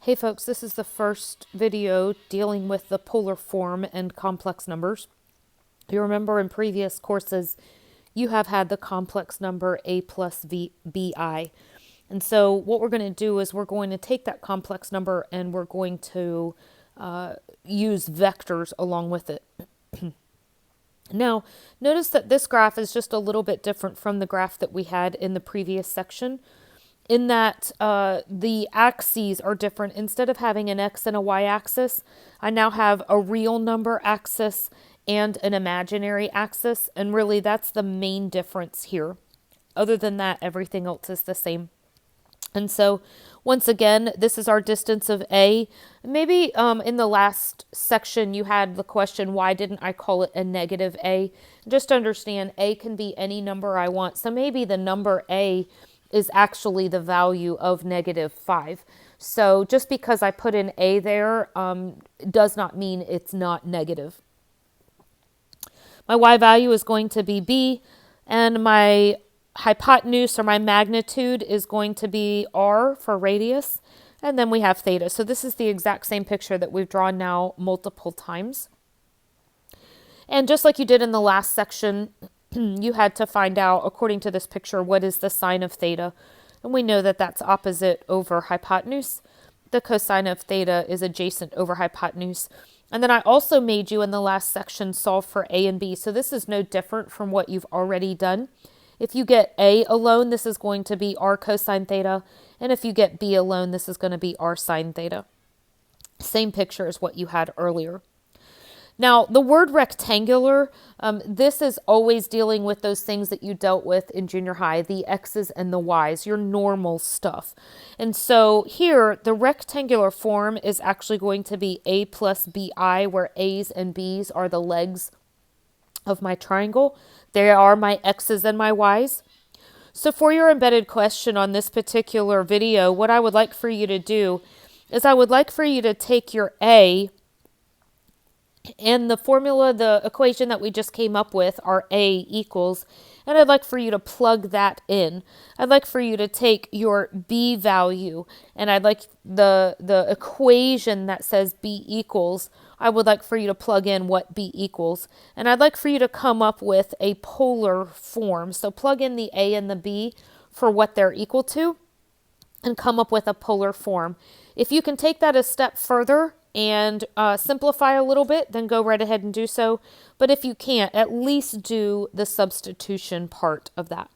Hey folks, this is the first video dealing with the polar form and complex numbers. You remember in previous courses, you have had the complex number a plus bi. And so what we're going to do is we're going to take that complex number and we're going to use vectors along with it. Now, notice that this graph is just a little bit different from the graph that we had in the previous section, in that the axes are different. Instead of having an x and a y axis, I now have a real number axis and an imaginary axis, and really that's the main difference here. Other than that, everything else is the same. And so, once again, this is our distance of A. Maybe in the last section you had the question, why didn't I call it a negative A? Just understand, A can be any number I want. So maybe the number A is actually the value of -5. So just because I put an A there does not mean it's not negative. My y value is going to be B, and my hypotenuse or my magnitude is going to be r for radius, and then we have theta. So this is the exact same picture that we've drawn now multiple times. And just like you did in the last section, you had to find out, according to this picture, what is the sine of theta. And we know that that's opposite over hypotenuse. The cosine of theta is adjacent over hypotenuse. And then I also made you in the last section solve for a and b. So this is no different from what you've already done. If you get a alone, this is going to be r cosine theta. And if you get b alone, this is going to be r sine theta. Same picture as what you had earlier. Now, the word rectangular, this is always dealing with those things that you dealt with in junior high, the x's and the y's, your normal stuff. And so here, the rectangular form is actually going to be a plus bi, where a's and b's are the legs of my triangle. They are my x's and my y's. So for your embedded question on this particular video, what I would like for you to do is I would like for you to take your a and the formula, the equation that we just came up with, our A equals, and I'd like for you to plug that in. I'd like for you to take your B value, and I'd like the equation that says B equals, I would like for you to plug in what B equals. And I'd like for you to come up with a polar form. So plug in the A and the B for what they're equal to, and come up with a polar form. If you can take that a step further and simplify a little bit, then go right ahead and do so. But if you can't, at least do the substitution part of that.